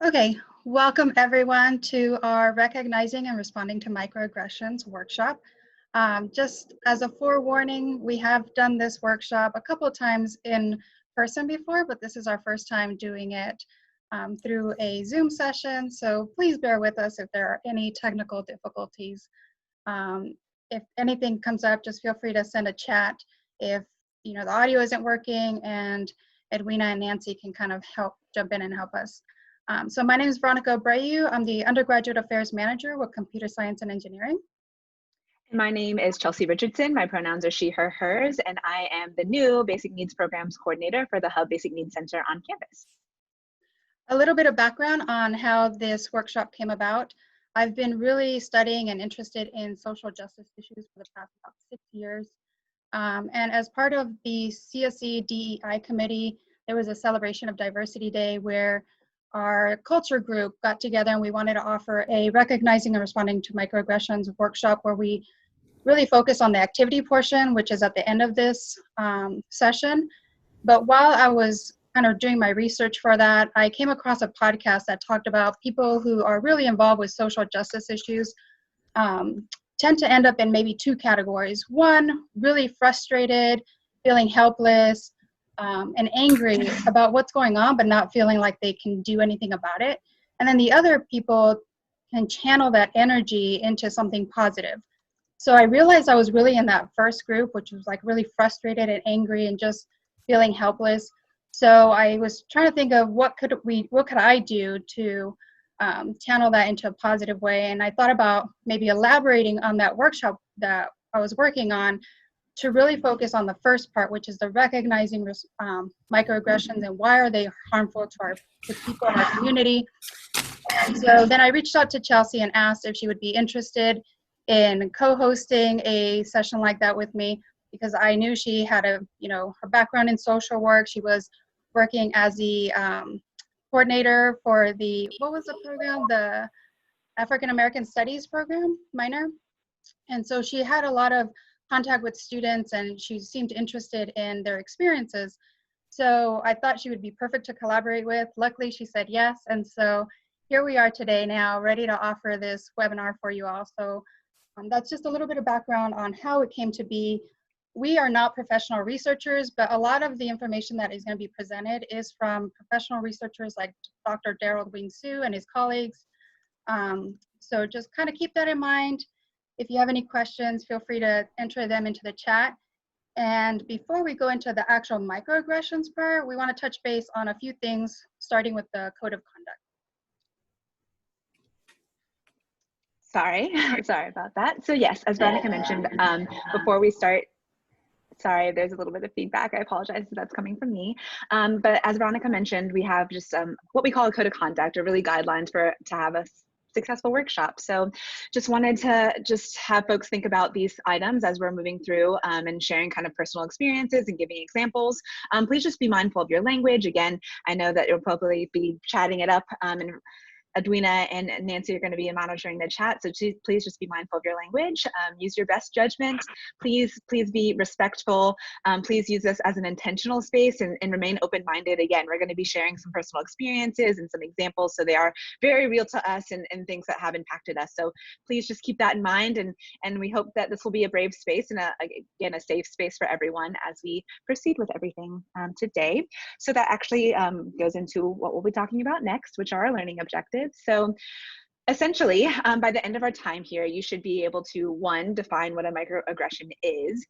Okay, welcome everyone to our Recognizing and Responding to Microaggressions workshop. Just as a forewarning, we have done this workshop a couple of times in person before, but this is our first time doing it through a Zoom session. So please bear with us if there are any technical difficulties. If anything comes up, just feel free to send a chat if the audio isn't working, and Edwina and Nancy can kind of help jump in and help us. So my name is Veronica Abreu. I'm the Undergraduate Affairs Manager with Computer Science and Engineering. My name is Chelsea Richardson. My pronouns are she, her, hers, and I am the new Basic Needs Programs Coordinator for the Hub Basic Needs Center on campus. A little bit of background on how this workshop came about. I've been really studying and interested in social justice issues for the past about 6 years. And as part of the CSE DEI committee, there was a celebration of Diversity Day where our culture group got together and we wanted to offer a recognizing and responding to microaggressions workshop where we really focus on the activity portion, which is at the end of this session. But while I was kind of doing my research for that, I came across a podcast that talked about people who are really involved with social justice issues tend to end up in maybe two categories. One, really frustrated, feeling helpless, and angry about what's going on, but not feeling like they can do anything about it. And then the other people can channel that energy into something positive. So I realized I was really in that first group, which was like really frustrated and angry and just feeling helpless. So I was trying to think of what could I do to channel that into a positive way. And I thought about maybe elaborating on that workshop that I was working on to really focus on the first part, which is the recognizing microaggressions and why are they harmful to people in our community. And so then I reached out to Chelsea and asked if she would be interested in co-hosting a session like that with me, because I knew she had her background in social work. She was working as the coordinator for what was the program? The African American Studies program, minor. And so she had a lot of contact with students and she seemed interested in their experiences. So I thought she would be perfect to collaborate with. Luckily, she said yes. And so here we are today now, ready to offer this webinar for you all. So that's just a little bit of background on how it came to be. We are not professional researchers, but a lot of the information that is going to be presented is from professional researchers like Dr. Daryl Wing Su and his colleagues. So just kind of keep that in mind. If you have any questions, feel free to enter them into the chat. And before we go into the actual microaggressions part, we want to touch base on a few things, starting with the code of conduct. Sorry about that. So yes, as Veronica mentioned, before we start, sorry, there's a little bit of feedback. I apologize if that's coming from me. But as Veronica mentioned, we have just what we call a code of conduct, or really guidelines to have a successful workshop. So just wanted to have folks think about these items as we're moving through and sharing kind of personal experiences and giving examples. Please just be mindful of your language. Again, I know that you'll probably be chatting it up and Edwina and Nancy are going to be monitoring the chat, so please just be mindful of your language. Use your best judgment. Please be respectful. Please use this as an intentional space and remain open-minded. Again, we're going to be sharing some personal experiences and some examples, so they are very real to us and things that have impacted us. So please just keep that in mind, and we hope that this will be a brave space and again a safe space for everyone as we proceed with everything today. So that actually goes into what we'll be talking about next, which are our learning objectives. So essentially, by the end of our time here, you should be able to, 1, define what a microaggression is,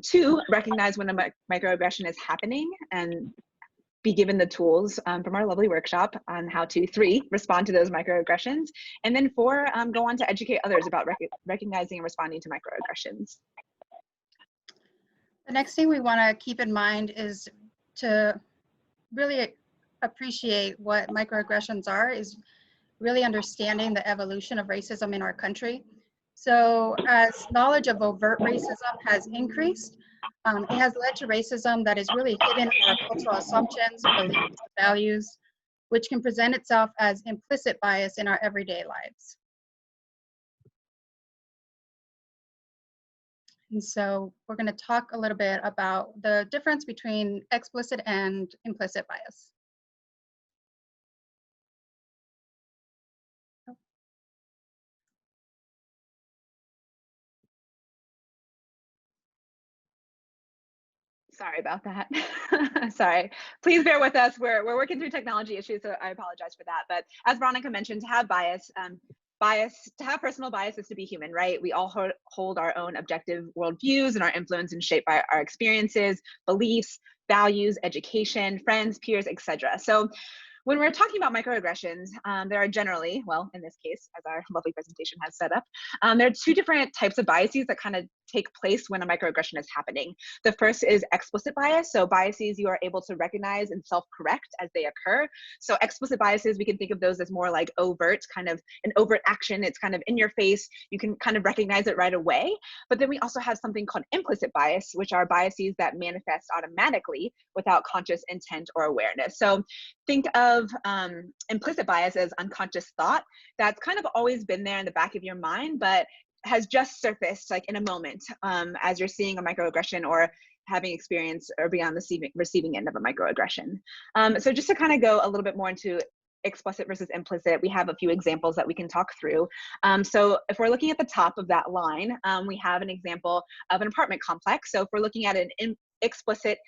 2, recognize when a microaggression is happening and be given the tools from our lovely workshop on how to, 3, respond to those microaggressions, and then 4, go on to educate others about recognizing and responding to microaggressions. The next thing we want to keep in mind is to really appreciate what microaggressions are, is really understanding the evolution of racism in our country. So as knowledge of overt racism has increased, it has led to racism that is really hidden in our cultural assumptions, beliefs, values, which can present itself as implicit bias in our everyday lives. And so we're going to talk a little bit about the difference between explicit and implicit bias. Sorry about that. Sorry. Please bear with us. We're working through technology issues, so I apologize for that. But as Veronica mentioned, to have bias, to have personal bias is to be human, right? We all hold our own objective worldviews and are influenced and shaped by our experiences, beliefs, values, education, friends, peers, etc. So when we're talking about microaggressions, there are generally, well, in this case, as our lovely presentation has set up, there are two different types of biases that kind of take place when a microaggression is happening. The first is explicit bias. So biases you are able to recognize and self-correct as they occur. So explicit biases, we can think of those as more like overt, kind of an overt action. It's kind of in your face. You can kind of recognize it right away. But then we also have something called implicit bias, which are biases that manifest automatically without conscious intent or awareness. So think of implicit bias as unconscious thought that's kind of always been there in the back of your mind, but has just surfaced like in a moment as you're seeing a microaggression or having experience or be on the receiving end of a microaggression. So just to kind of go a little bit more into explicit versus implicit, we have a few examples that we can talk through. So if we're looking at the top of that line, we have an example of an apartment complex. So if we're looking at an explicit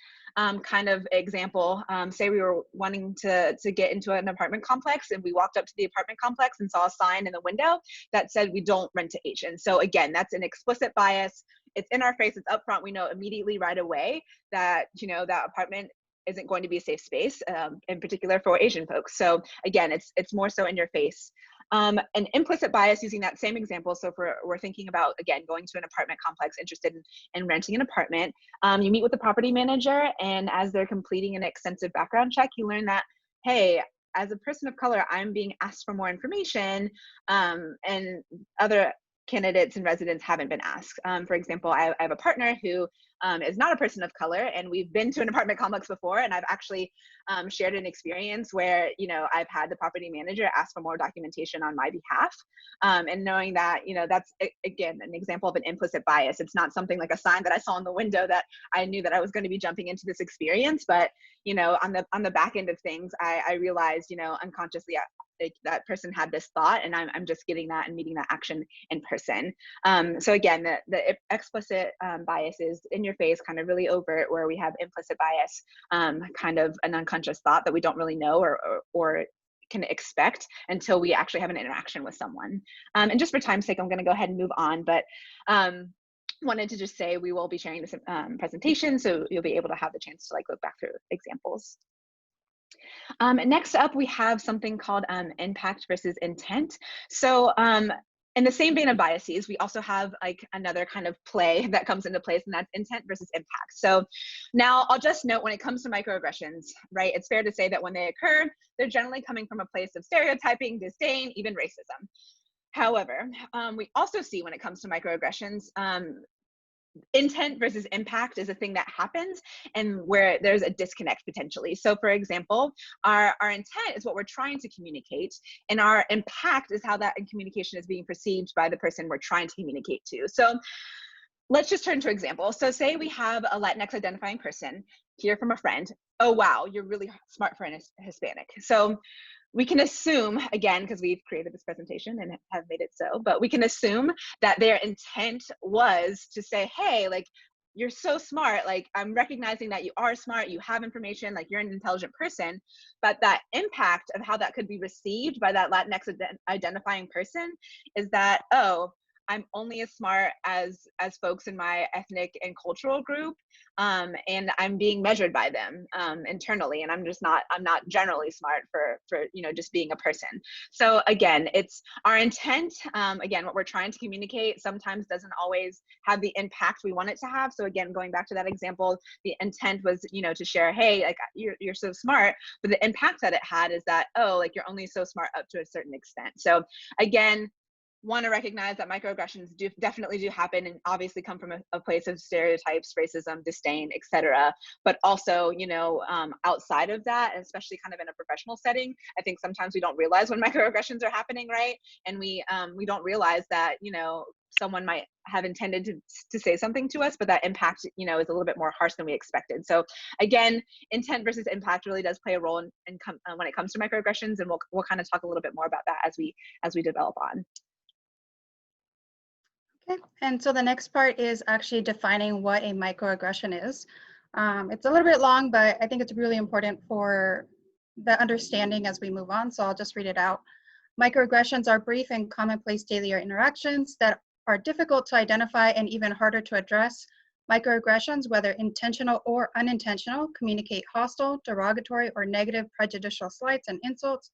kind of example, say we were wanting to get into an apartment complex and we walked up to the apartment complex and saw a sign in the window that said we don't rent to Asians. So again, that's an explicit bias. It's in our face, it's up front. We know immediately right away that, you know, that apartment isn't going to be a safe space, in particular for Asian folks. So again, it's more so in your face. An implicit bias, using that same example. So if we're thinking about, again, going to an apartment complex, interested in renting an apartment, you meet with the property manager, and as they're completing an extensive background check, you learn that, hey, as a person of color, I'm being asked for more information, and other candidates and residents haven't been asked. For example, I have a partner who is not a person of color, and we've been to an apartment complex before, and I've actually shared an experience where, you know, I've had the property manager ask for more documentation on my behalf, and knowing that, you know, that's again an example of an implicit bias. It's not something like a sign that I saw in the window that I knew that I was going to be jumping into this experience, but, you know, on the back end of things, I realized, you know, unconsciously that person had this thought, and I'm just getting that and meeting that action in person. So again, the explicit bias is in your face, kind of really overt, where we have implicit bias, kind of an unconscious thought that we don't really know or can expect until we actually have an interaction with someone. And just for time's sake, I'm going to go ahead and move on, but wanted to just say we will be sharing this presentation, so you'll be able to have the chance to like look back through examples. Next up, we have something called impact versus intent. So in the same vein of biases, we also have like another kind of play that comes into place, and that's intent versus impact. So now I'll just note, when it comes to microaggressions, right, it's fair to say that when they occur, they're generally coming from a place of stereotyping, disdain, even racism. However, we also see when it comes to microaggressions, intent versus impact is a thing that happens and where there's a disconnect potentially. So for example, our intent is what we're trying to communicate, and our impact is how that communication is being perceived by the person we're trying to communicate to. So let's just turn to example. So say we have a Latinx identifying person hear from a friend, oh wow, you're really smart for an Hispanic. So we can assume, again, because we've created this presentation and have made it so, but we can assume that their intent was to say, hey, like, you're so smart, like, I'm recognizing that you are smart, you have information, like, you're an intelligent person, but that impact of how that could be received by that Latinx identifying person is that, oh, I'm only as smart as folks in my ethnic and cultural group, and I'm being measured by them internally, and I'm not generally smart for you know, just being a person. So again, it's our intent, again, what we're trying to communicate sometimes doesn't always have the impact we want it to have. So again, going back to that example, the intent was, you know, to share, hey, like, you're so smart, but the impact that it had is that, oh, like, you're only so smart up to a certain extent. So again, want to recognize that microaggressions definitely do happen and obviously come from a place of stereotypes, racism, disdain, etc. But also, you know, outside of that, especially kind of in a professional setting, I think sometimes we don't realize when microaggressions are happening, right? And we don't realize that, you know, someone might have intended to say something to us, but that impact, you know, is a little bit more harsh than we expected. So again, intent versus impact really does play a role in when it comes to microaggressions, and we'll kind of talk a little bit more about that as we develop on. Okay, and so the next part is actually defining what a microaggression is. It's a little bit long, but I think it's really important for the understanding as we move on, so I'll just read it out. Microaggressions are brief and commonplace daily interactions that are difficult to identify and even harder to address. Microaggressions, whether intentional or unintentional, communicate hostile, derogatory, or negative prejudicial slights and insults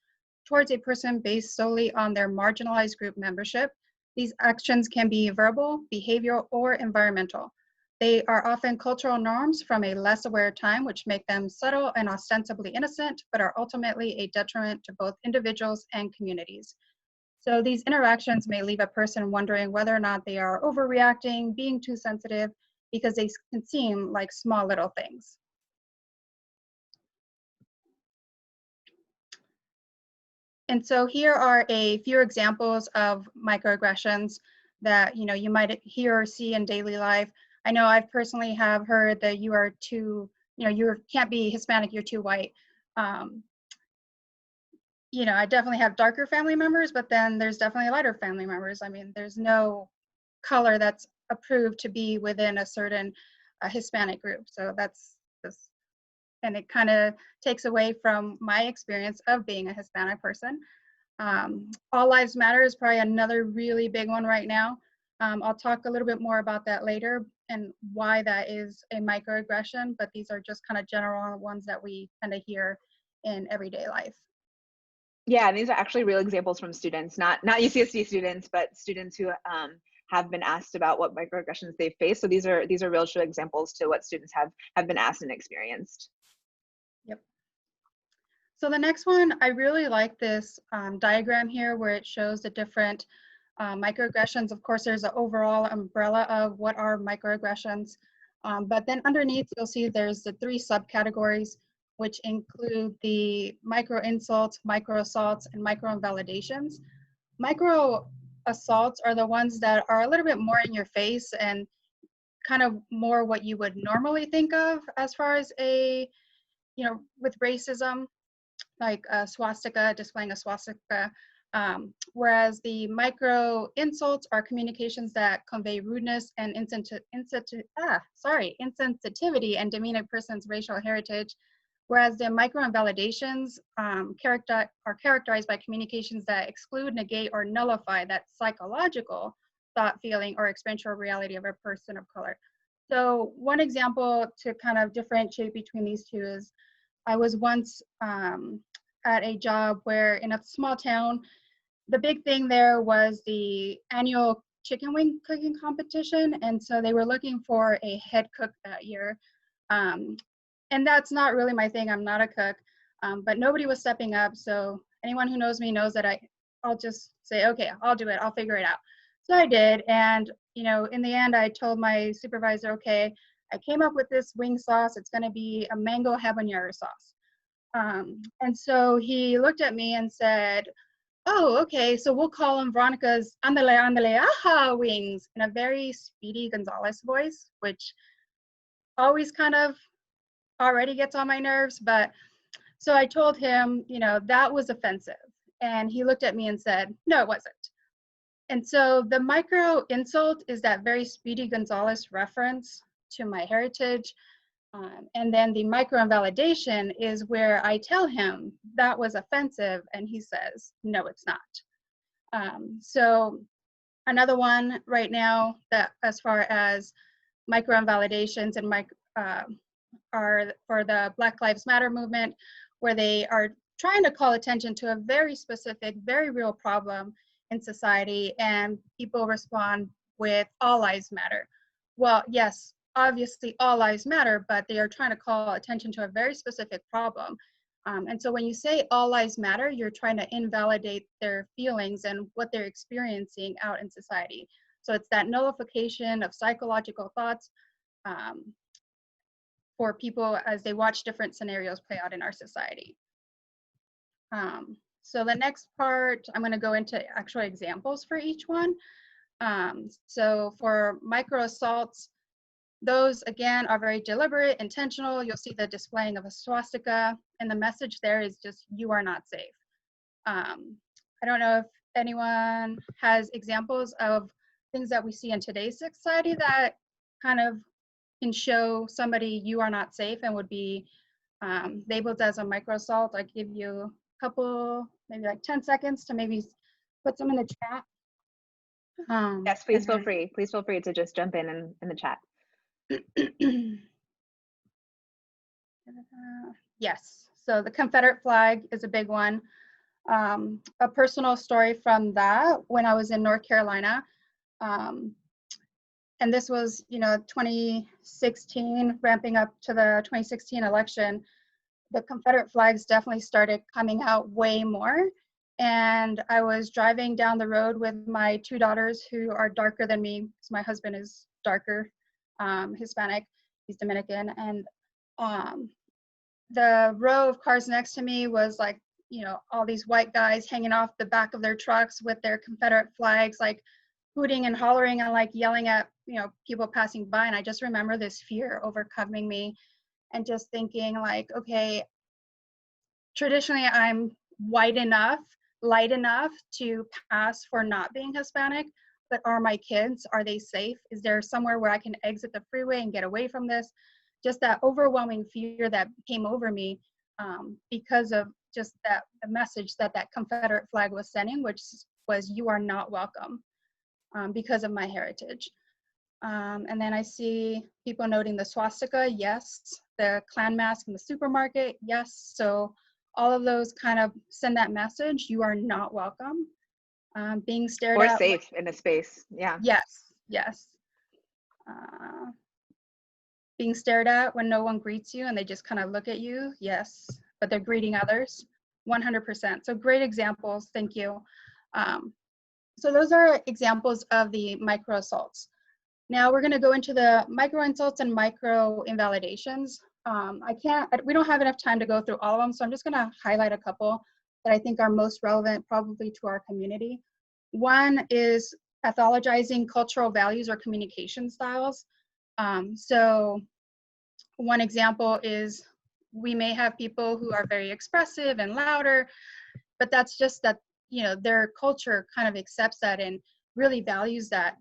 towards a person based solely on their marginalized group membership. These actions can be verbal, behavioral, or environmental. They are often cultural norms from a less aware time, which make them subtle and ostensibly innocent, but are ultimately a detriment to both individuals and communities. So these interactions may leave a person wondering whether or not they are overreacting, being too sensitive, because they can seem like small little things. And so here are a few examples of microaggressions that you might hear or see in daily life. I know I personally have heard that you are too, you can't be Hispanic, you're too white. I definitely have darker family members, but then there's definitely lighter family members. I mean, there's no color that's approved to be within a certain Hispanic group. So that's just, and it kind of takes away from my experience of being a Hispanic person. All Lives Matter is probably another really big one right now. I'll talk a little bit more about that later and why that is a microaggression, but these are just kind of general ones that we kind of hear in everyday life. Yeah, these are actually real examples from students, not UCSD students, but students who have been asked about what microaggressions they've faced. So these are real true examples to what students have been asked and experienced. Yep. So the next one, I really like this diagram here where it shows the different microaggressions. Of course, there's an overall umbrella of what are microaggressions, but then underneath you'll see there's the 3 subcategories, which include the micro insults, micro assaults, and micro invalidations. Micro assaults are the ones that are a little bit more in your face and kind of more what you would normally think of as far as with racism, like a swastika, displaying a swastika. Whereas the micro insults are communications that convey rudeness and insensitivity and demean a person's racial heritage. Whereas the micro invalidations are characterized by communications that exclude, negate, or nullify that psychological thought, feeling, or experiential reality of a person of color. So one example to kind of differentiate between these two is I was once at a job where in a small town, the big thing there was the annual chicken wing cooking competition. And so they were looking for a head cook that year. And that's not really my thing. I'm not a cook, but nobody was stepping up. So anyone who knows me knows that I'll just say, okay, I'll do it. I'll figure it out. So I did. And, in the end, I told my supervisor, okay, I came up with this wing sauce. It's going to be a mango habanero sauce. And so he looked at me and said, oh, okay, so we'll call them Veronica's andale, andale, aha wings in a very Speedy Gonzalez voice, which always kind of already gets on my nerves. But so I told him, that was offensive. And he looked at me and said, no, it wasn't. And so the micro insult is that very Speedy Gonzalez reference to my heritage. And then the micro invalidation is where I tell him that was offensive, and he says, no, it's not. So another one right now that as far as micro invalidations and are for the Black Lives Matter movement, where they are trying to call attention to a very specific, very real problem in society, and people respond with all lives matter. Well, yes, obviously all lives matter, but they are trying to call attention to a very specific problem. And so when you say all lives matter, you're trying to invalidate their feelings and what they're experiencing out in society. So it's that nullification of psychological thoughts for people as they watch different scenarios play out in our society. So the next part, I'm going to go into actual examples for each one. So for micro assaults, those again are very deliberate, intentional. You'll see the displaying of a swastika, and the message there is just, you are not safe. I don't know if anyone has examples of things that we see in today's society that kind of can show somebody you are not safe and would be labeled as a microassault. I give you a couple, maybe like 10 seconds to maybe put some in the chat. Yes, please feel free. Please feel free to just jump in the chat. Yes, so the Confederate flag is a big one. A personal story from that, when I was in North Carolina, and this was, 2016, ramping up to the 2016 election, the Confederate flags definitely started coming out way more. And I was driving down the road with my two daughters who are darker than me, because my husband is darker, Hispanic, he's Dominican. And the row of cars next to me was like, all these white guys hanging off the back of their trucks with their Confederate flags, like hooting and hollering and like yelling at, people passing by. And I just remember this fear overcoming me and just thinking like, okay, traditionally I'm white enough, light enough to pass for not being Hispanic, but are my kids, are they safe? Is there somewhere where I can exit the freeway and get away from this? Just that overwhelming fear that came over me because of just the message that Confederate flag was sending, which was, you are not welcome, because of my heritage. And then I see people noting the swastika, yes. The Klan mask in the supermarket, yes. So all of those kind of send that message, you are not welcome. Being stared at. Or safe in a space, yeah. Yes, yes. Being stared at when no one greets you and they just kind of look at you, yes. But they're greeting others, 100%. So great examples, thank you. So those are examples of the micro assaults. Now we're going to go into the micro insults and micro invalidations. We don't have enough time to go through all of them, so I'm just going to highlight a couple that I think are most relevant probably to our community. One is pathologizing cultural values or communication styles. So one example is we may have people who are very expressive and louder, but that's just that, their culture kind of accepts that and really values that.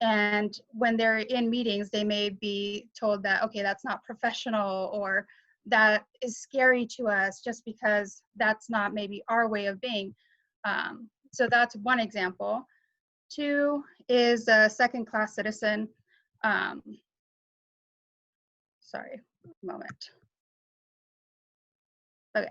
And when they're in meetings, they may be told that, okay, that's not professional, or that is scary to us just because that's not maybe our way of being. So that's one example. Two is a second-class citizen. Sorry, a moment. Okay.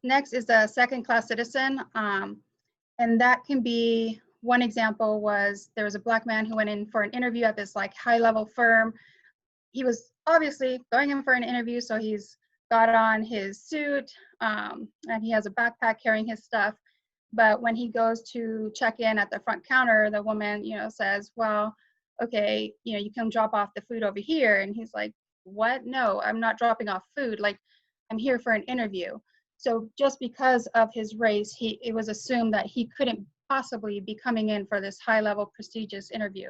Next is a second-class citizen. And that can be, one example was there was a Black man who went in for an interview at this like high-level firm. He was obviously going in for an interview, so he's got on his suit and he has a backpack carrying his stuff. But when he goes to check in at the front counter, the woman, says, well, okay, you can drop off the food over here. And he's like, what? No, I'm not dropping off food. Like, I'm here for an interview. So just because of his race, it was assumed that he couldn't possibly be coming in for this high-level prestigious interview.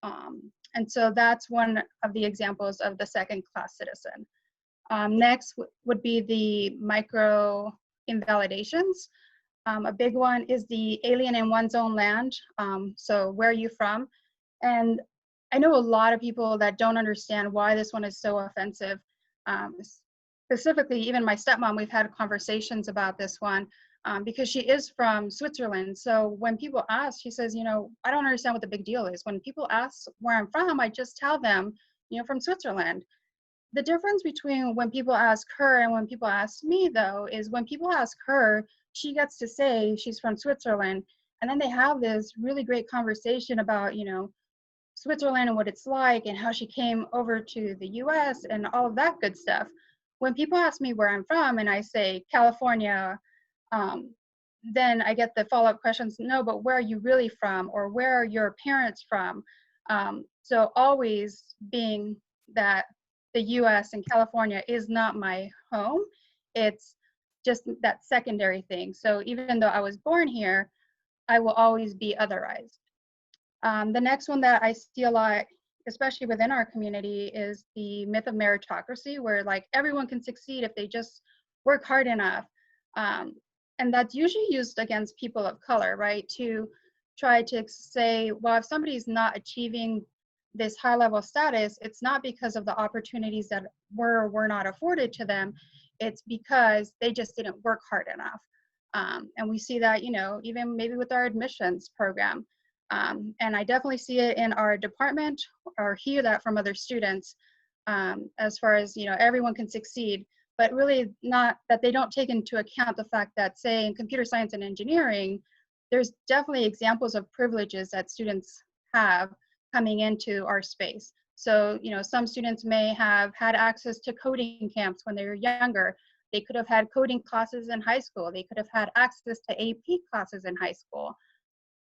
And so that's one of the examples of the second-class citizen. Next would be the micro invalidations. A big one is the alien in one's own land. So where are you from? And I know a lot of people that don't understand why this one is so offensive. Specifically, even my stepmom, we've had conversations about this one because she is from Switzerland. So when people ask, she says, I don't understand what the big deal is. When people ask where I'm from, I just tell them, from Switzerland. The difference between when people ask her and when people ask me, though, is when people ask her, she gets to say she's from Switzerland. And then they have this really great conversation about, Switzerland and what it's like and how she came over to the US and all of that good stuff. When people ask me where I'm from and I say California, then I get the follow-up questions, no, but where are you really from? Or where are your parents from? So always being that the US and California is not my home, it's just that secondary thing. So even though I was born here, I will always be otherized. The next one that I see a lot, especially within our community, is the myth of meritocracy, where like everyone can succeed if they just work hard enough. And that's usually used against people of color, right? To try to say, well, if somebody's not achieving this high level status, it's not because of the opportunities that were or were not afforded to them. It's because they just didn't work hard enough. And we see that, you know, even maybe with our admissions program. And I definitely see it in our department, or hear that from other students, as far as, you know, everyone can succeed, but really not that they don't take into account the fact that, say, in computer science and engineering, there's definitely examples of privileges that students have coming into our space. So, you know, some students may have had access to coding camps when they were younger. They could have had coding classes in high school. They could have had access to AP classes in high school,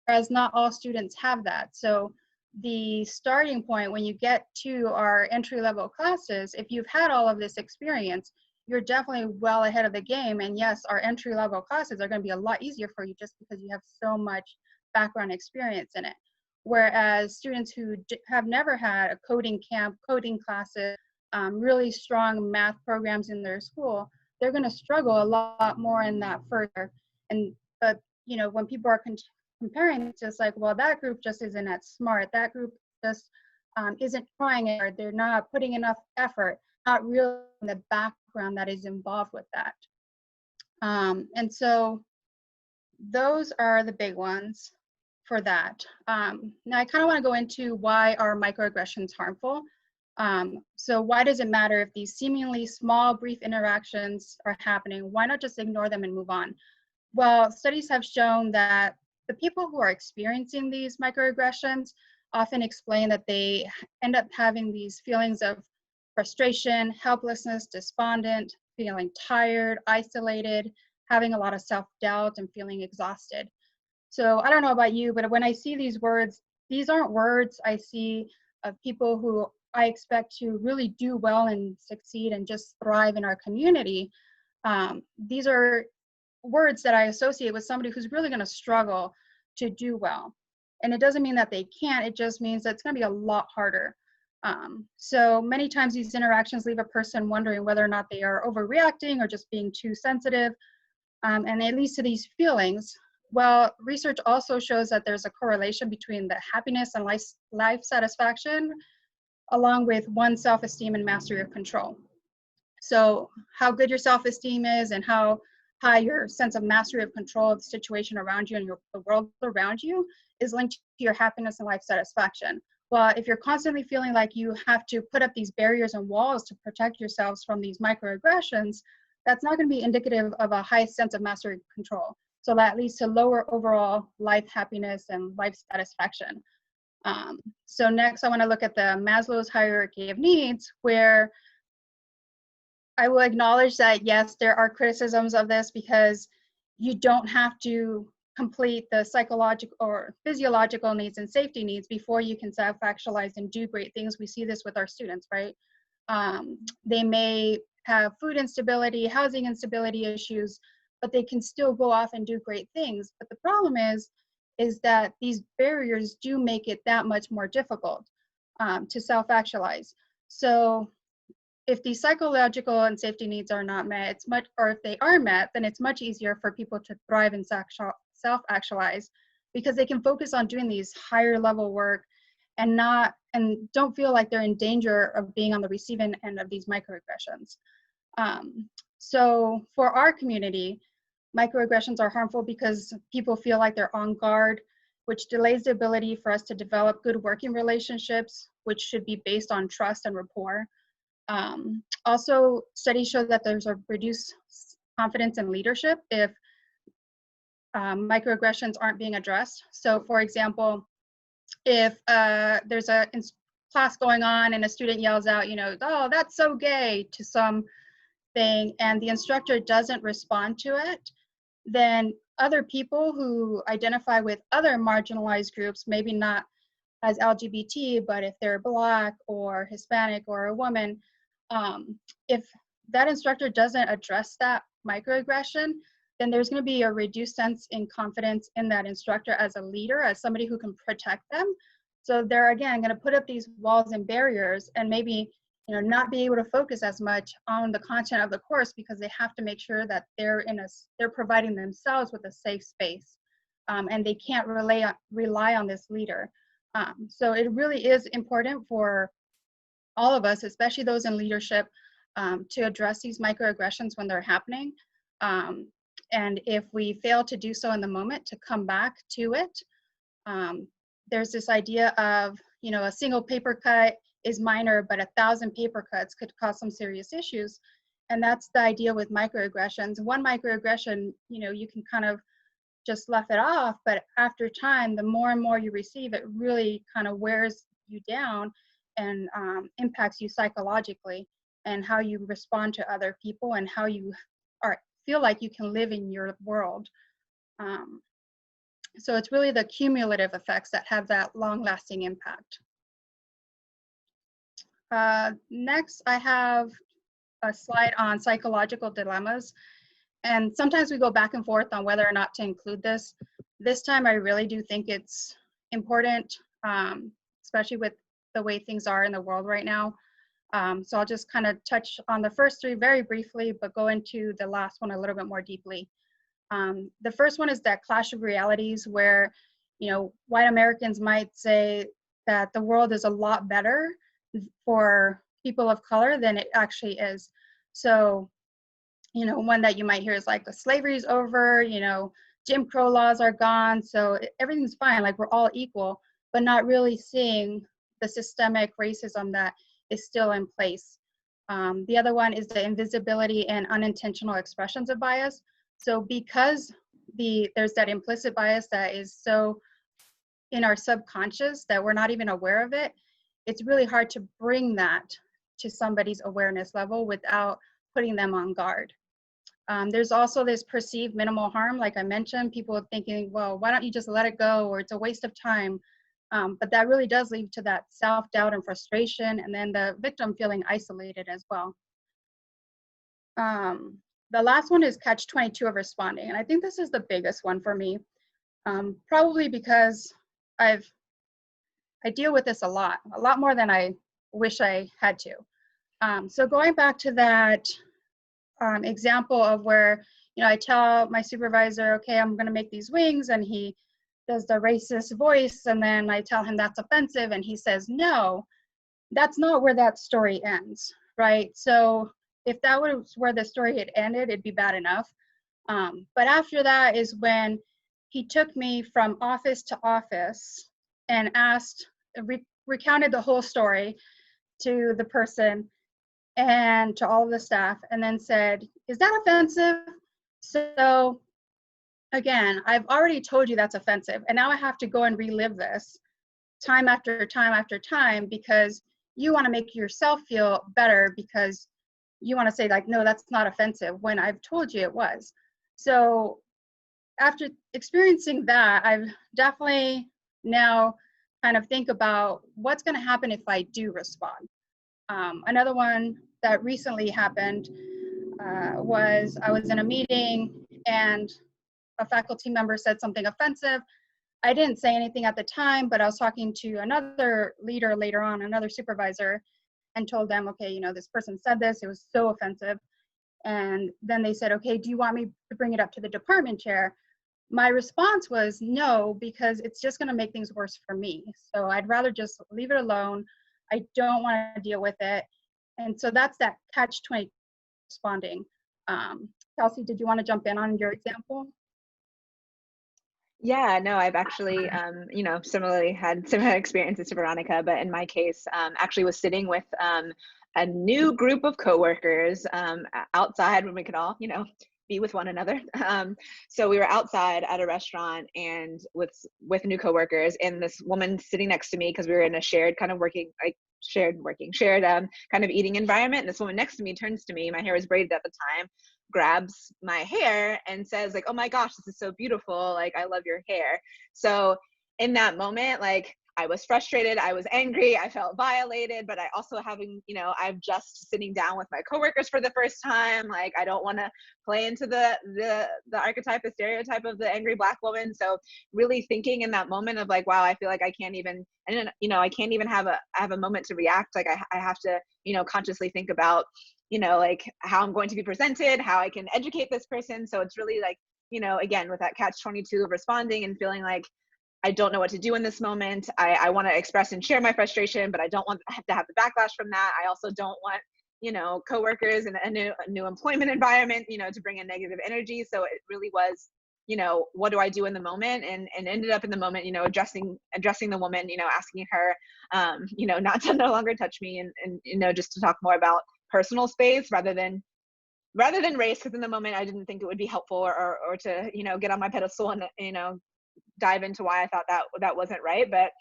whereas not all students have that. So the starting point when you get to our entry-level classes, if you've had all of this experience, you're definitely well ahead of the game. And yes, our entry-level classes are going to be a lot easier for you just because you have so much background experience in it. Whereas students who have never had a coding camp, coding classes, really strong math programs in their school, they're going to struggle a lot more in that further. And but you know, when people are comparing, it's just like, well, that group just isn't that smart. That group just isn't trying it. They're not putting enough effort, not really the background that is involved with that. And so those are the big ones for that. Now I kind of want to go into why are microaggressions harmful. So why does it matter if these seemingly small, brief interactions are happening? Why not just ignore them and move on? Well, studies have shown that the people who are experiencing these microaggressions often explain that they end up having these feelings of frustration, helplessness, despondent, feeling tired, isolated, having a lot of self-doubt, and feeling exhausted. So I don't know about you, but when I see these words, these aren't words I see of people who I expect to really do well and succeed and just thrive in our community. These are words that I associate with somebody who's really going to struggle to do well. And it doesn't mean that they can't, it just means that it's going to be a lot harder. So many times these interactions leave a person wondering whether or not they are overreacting or just being too sensitive, and it leads to these feelings. Well, research also shows that there's a correlation between the happiness and life satisfaction, along with one's self-esteem and mastery of control. So how good your self-esteem is and how high your sense of mastery of control of the situation around you and the world around you is linked to your happiness and life satisfaction. Well, if you're constantly feeling like you have to put up these barriers and walls to protect yourselves from these microaggressions, that's not going to be indicative of a high sense of mastery of control. So that leads to lower overall life happiness and life satisfaction. So next, I want to look at the Maslow's hierarchy of needs, where I will acknowledge that, yes, there are criticisms of this because you don't have to complete the psychological or physiological needs and safety needs before you can self-actualize and do great things. We see this with our students, right? They may have food instability, housing instability issues, but they can still go off and do great things. But the problem is that these barriers do make it that much more difficult to self-actualize. So if the psychological and safety needs are not met, it's much, or if they are met, then it's much easier for people to thrive and self-actualize, because they can focus on doing these higher level work and don't feel like they're in danger of being on the receiving end of these microaggressions. So for our community, microaggressions are harmful because people feel like they're on guard, which delays the ability for us to develop good working relationships, which should be based on trust and rapport. Also, studies show that there's a reduced confidence in leadership if microaggressions aren't being addressed. So for example, if there's a class going on and a student yells out, you know, oh, that's so gay, to something, and the instructor doesn't respond to it, then other people who identify with other marginalized groups, maybe not as LGBT, but if they're Black or Hispanic or a woman, if that instructor doesn't address that microaggression, then there's going to be a reduced sense in confidence in that instructor as a leader, as somebody who can protect them. So they're, again, going to put up these walls and barriers and maybe, you know, not be able to focus as much on the content of the course because they have to make sure that they're providing themselves with a safe space, and they can't rely on this leader. So it really is important for all of us, especially those in leadership, to address these microaggressions when they're happening. And if we fail to do so in the moment, to come back to it. There's this idea of, you know, a single paper cut is minor, but 1,000 paper cuts could cause some serious issues. And that's the idea with microaggressions. One microaggression, you know, you can kind of just laugh it off, but after time, the more and more you receive, it really kind of wears you down and impacts you psychologically, and how you respond to other people and how you feel like you can live in your world. So it's really the cumulative effects that have that long-lasting impact. Next, I have a slide on psychological dilemmas. And sometimes we go back and forth on whether or not to include this. This time, I really do think it's important, especially with the way things are in the world right now. So I'll just kind of touch on the first three very briefly, but go into the last one a little bit more deeply. The first one is that clash of realities where, you know, white Americans might say that the world is a lot better for people of color than it actually is. So, you know, one that you might hear is like, the slavery's over, you know, Jim Crow laws are gone, so everything's fine, like we're all equal, but not really seeing the systemic racism that is still in place. The other one is the invisibility and unintentional expressions of bias. So because there's that implicit bias that is so in our subconscious that we're not even aware of it, it's really hard to bring that to somebody's awareness level without putting them on guard. There's also this perceived minimal harm, like I mentioned, people thinking, well, why don't you just let it go, or it's a waste of time. But that really does lead to that self-doubt and frustration, and then the victim feeling isolated as well. The last one is catch-22 of responding, and I think this is the biggest one for me, probably because I deal with this a lot more than I wish I had to. So going back to that example of where, you know, I tell my supervisor, okay, I'm gonna make these wings, and he does the racist voice, and then I tell him that's offensive, and he says no. That's not where that story ends, right? So if that was where the story had ended, it'd be bad enough. But after that is when he took me from office to office and recounted the whole story to the person and to all of the staff, and then said, is that offensive? So again, I've already told you that's offensive, and now I have to go and relive this time after time after time because you want to make yourself feel better, because you want to say like, no, that's not offensive, when I've told you it was. So after experiencing that, I've definitely now kind of think about what's going to happen if I do respond. Another one that recently happened was I was in a meeting and a faculty member said something offensive. I didn't say anything at the time, but I was talking to another leader later on, another supervisor, and told them, okay, you know, this person said this, it was so offensive. And then they said, okay, do you want me to bring it up to the department chair? My response was no, because it's just gonna make things worse for me. So I'd rather just leave it alone. I don't wanna deal with it. And so that's that catch-22 responding. Kelsey, did you wanna jump in on your example? Yeah, no, I've actually, you know, similarly had similar experiences to Veronica, but in my case, actually was sitting with a new group of coworkers outside when we could all, you know, be with one another. So we were outside at a restaurant and with new coworkers, and this woman sitting next to me, because we were in a shared kind of working, like shared kind of eating environment. And this woman next to me turns to me, my hair was braided at the time, grabs my hair and says like, oh my gosh, this is so beautiful, like I love your hair. So in that moment, like I was frustrated, I was angry, I felt violated, but I also having, you know, I'm just sitting down with my coworkers for the first time, like I don't want to play into the archetype, the stereotype of the angry Black woman. So really thinking in that moment of like, wow, I feel like I can't even, and then, you know, I can't even have a moment to react. Like I have to, you know, consciously think about, you know, like how I'm going to be presented, how I can educate this person. So it's really like, you know, again, with that catch-22 of responding and feeling like, I don't know what to do in this moment. I want to express and share my frustration, but I don't want to have the backlash from that. I also don't want, you know, coworkers in a new employment environment, you know, to bring in negative energy. So it really was, you know, what do I do in the moment? And ended up in the moment, you know, addressing the woman, you know, asking her, you know, not to no longer touch me, and you know, just to talk more about personal space rather than race, because in the moment I didn't think it would be helpful or to, you know, get on my pedestal and, you know, dive into why I thought that wasn't right. But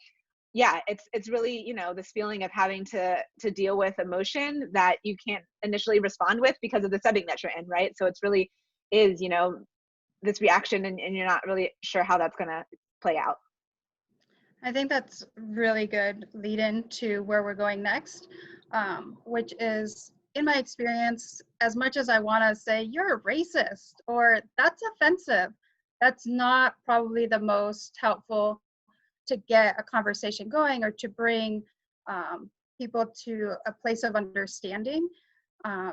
yeah, it's really, you know, this feeling of having to deal with emotion that you can't initially respond with because of the setting that you're in, right? So it's really is, you know, this reaction, and you're not really sure how that's going to play out. I think that's really good lead in to where we're going next, which is, in my experience, as much as I want to say you're a racist or that's offensive, that's not probably the most helpful to get a conversation going or to bring people to a place of understanding.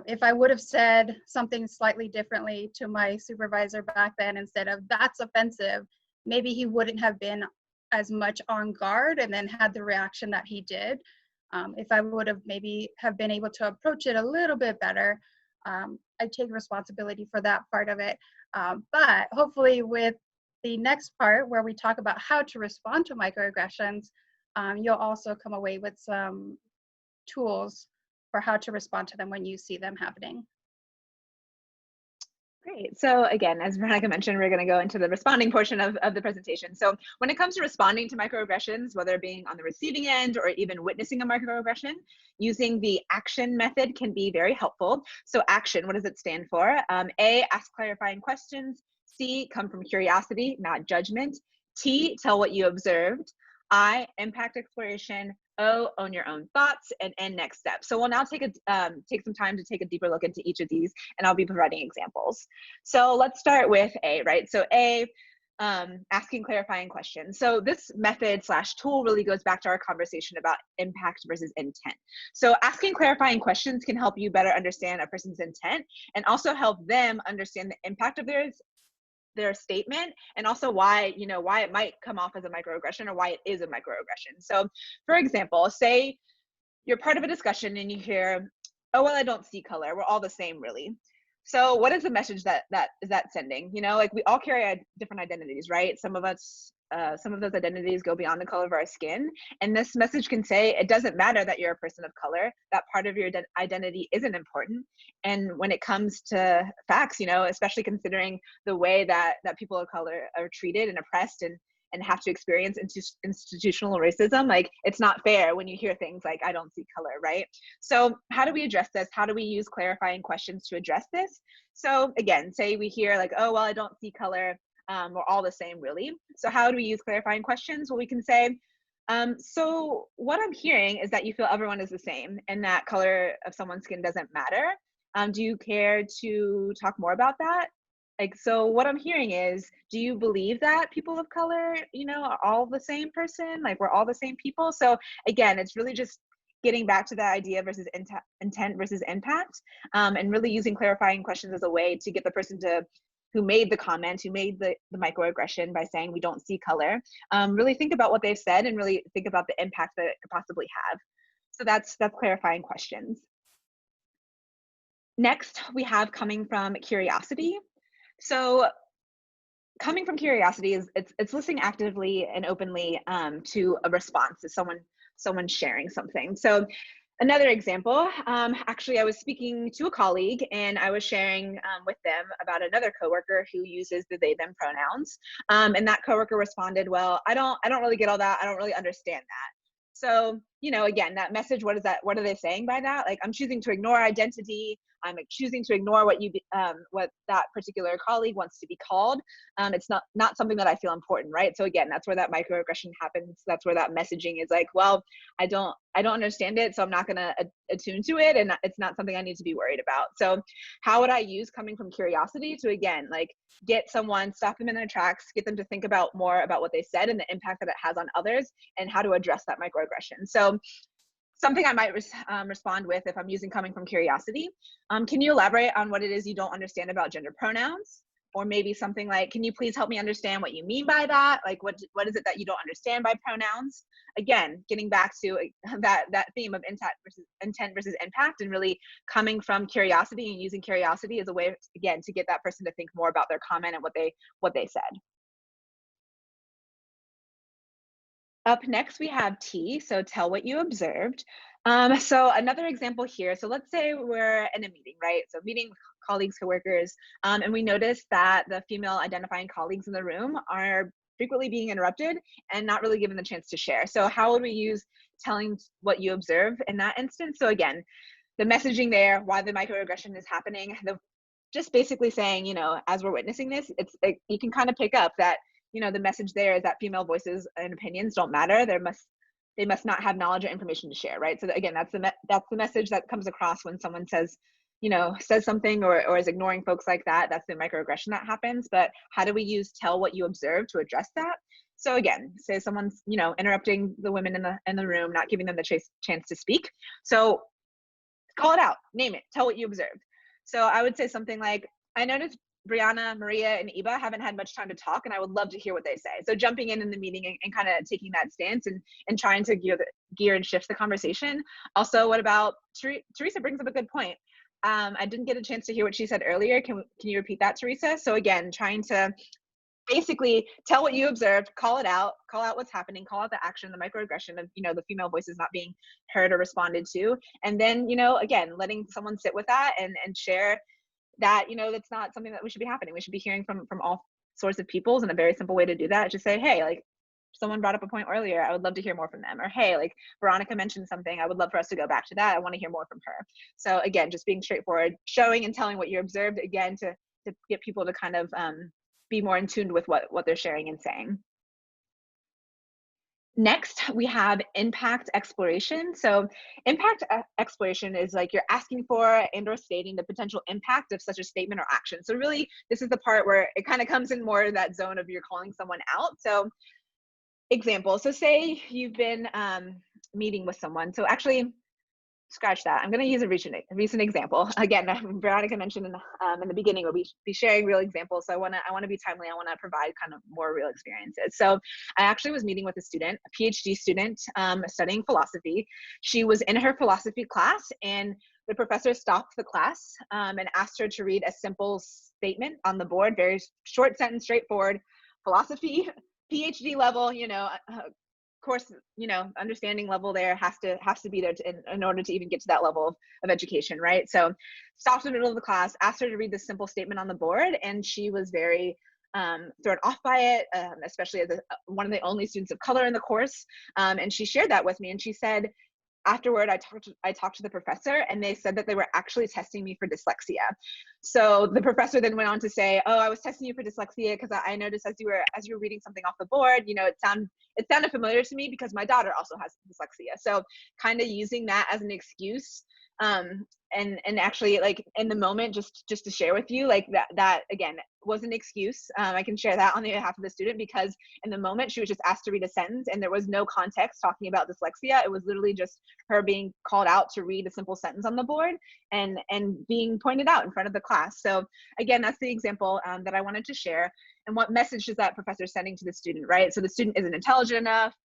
If I would have said something slightly differently to my supervisor back then, instead of that's offensive, maybe he wouldn't have been as much on guard and then had the reaction that he did. If I would have maybe have been able to approach it a little bit better, I take responsibility for that part of it. But hopefully with the next part where we talk about how to respond to microaggressions, you'll also come away with some tools for how to respond to them when you see them happening. Great. So again, as Veronica mentioned, we're going to go into the responding portion of the presentation. So when it comes to responding to microaggressions, whether being on the receiving end or even witnessing a microaggression, using the action method can be very helpful. So action, what does it stand for? A, ask clarifying questions. C, come from curiosity, not judgment. T, tell what you observed. I, impact exploration. O, own your own thoughts, and N, next step. So we'll now take some time to take a deeper look into each of these, and I'll be providing examples. So let's start with A, right? So A, asking clarifying questions. So this method / tool really goes back to our conversation about impact versus intent. So asking clarifying questions can help you better understand a person's intent and also help them understand the impact of their statement, and also why, you know, why it might come off as a microaggression or why it is a microaggression. So for example, say you're part of a discussion and you hear, oh, well, I don't see color. We're all the same, really. So what is the message that is that sending? You know, like we all carry different identities, right? Some of those identities go beyond the color of our skin. And this message can say, it doesn't matter that you're a person of color, that part of your identity isn't important. And when it comes to facts, you know, especially considering the way that people of color are treated and oppressed and have to experience institutional racism, like it's not fair when you hear things like, I don't see color, right? So how do we address this? How do we use clarifying questions to address this? So again, say we hear like, oh, well, I don't see color. We're all the same, really. So how do we use clarifying questions? Well, we can say, so what I'm hearing is that you feel everyone is the same and that color of someone's skin doesn't matter. Do you care to talk more about that? Like, so what I'm hearing is, do you believe that people of color, you know, are all the same person? Like we're all the same people? So again, it's really just getting back to the idea versus intent versus impact, and really using clarifying questions as a way to get the person who made the comment, who made the microaggression by saying we don't see color, really think about what they've said and really think about the impact that it could possibly have. So that's clarifying questions. Next, we have coming from curiosity. So coming from curiosity is it's listening actively and openly to a response to someone sharing something. So another example, actually I was speaking to a colleague and I was sharing with them about another coworker who uses the they them pronouns, and that coworker responded, well, I don't really get all that. I don't really understand that. So, you know, again, that message, what are they saying by that? Like, I'm choosing to ignore identity. I'm choosing to ignore what that particular colleague wants to be called. It's not something that I feel important, right? So again, that's where that microaggression happens. That's where that messaging is like, well, I don't understand it, so I'm not going to attune to it, and it's not something I need to be worried about. So how would I use coming from curiosity to, again, like get someone, stop them in their tracks, get them to think about more about what they said and the impact that it has on others and how to address that microaggression. So something I might respond with if I'm using coming from curiosity. Can you elaborate on what it is you don't understand about gender pronouns? or maybe something like, can you please help me understand what you mean by that? Like, what is it that you don't understand by pronouns? Again, getting back to that theme of intent versus impact, and really coming from curiosity and using curiosity as a way, again, to get that person to think more about their comment and what they said. Up next, we have T, so tell what you observed. So another example here, so let's say we're in a meeting, right? So meeting with colleagues, coworkers, and we notice that the female identifying colleagues in the room are frequently being interrupted and not really given the chance to share. So how would we use telling what you observe in that instance? So again, the messaging there, why the microaggression is happening, just basically saying, as we're witnessing this, you can kind of pick up that, the message there is that female voices and opinions don't matter. They must not have knowledge or information to share, right? So again, that's the message that comes across when someone says something or is ignoring folks like that. That's the microaggression that happens. But how do we use tell what you observe to address that? So again, say someone's, interrupting the women in the room, not giving them the chance to speak. So call it out, name it, tell what you observed. So I would say something like, I noticed Brianna, Maria, and Eva haven't had much time to talk, and I would love to hear what they say. So jumping in the meeting and kind of taking that stance and trying to gear and shift the conversation. Also, what about Teresa brings up a good point. I didn't get a chance to hear what she said earlier. Can you repeat that, Teresa? So again, trying to basically tell what you observed, call it out, call out what's happening, call out the action, the microaggression of, the female voices not being heard or responded to. And then, again, letting someone sit with that and share that, that's not something that we should be happening. We should be hearing from all sorts of peoples, and a very simple way to do that is just say, hey, like, someone brought up a point earlier, I would love to hear more from them. Or hey, like, Veronica mentioned something, I would love for us to go back to that. I want to hear more from her. So again, just being straightforward, showing and telling what you observed, again, to get people to kind of be more in tune with what they're sharing and saying. Next, we have impact exploration. So impact exploration is like you're asking for and or stating the potential impact of such a statement or action. So really, this is the part where it kind of comes in more of that zone of you're calling someone out. So example, so say you've been meeting with someone. So actually, scratch that. I'm going to use a recent example. Again, Veronica mentioned in the beginning, we'll be sharing real examples. So I want to be timely. I want to provide kind of more real experiences. So I actually was meeting with a student, a PhD student, studying philosophy. She was in her philosophy class, and the professor stopped the class and asked her to read a simple statement on the board, very short sentence, straightforward, philosophy, PhD level, course, understanding level there has to be there in order to even get to that level of education, right? So stopped in the middle of the class, asked her to read this simple statement on the board, and she was very thrown off by it, especially as one of the only students of color in the course. And she shared that with me, and she said, afterward, I talked to the professor, and they said that they were actually testing me for dyslexia. So the professor then went on to say, "Oh, I was testing you for dyslexia because I noticed as you were reading something off the board, it sounded familiar to me because my daughter also has dyslexia." So kind of using that as an excuse, and actually, like, in the moment, just to share with you, like, that again was an excuse. I can share that on the behalf of the student, because in the moment she was just asked to read a sentence and there was no context talking about dyslexia. It was literally just her being called out to read a simple sentence on the board and being pointed out in front of the class. So again, that's the example that I wanted to share. And what message is that professor sending to the student, right? So the student isn't intelligent enough.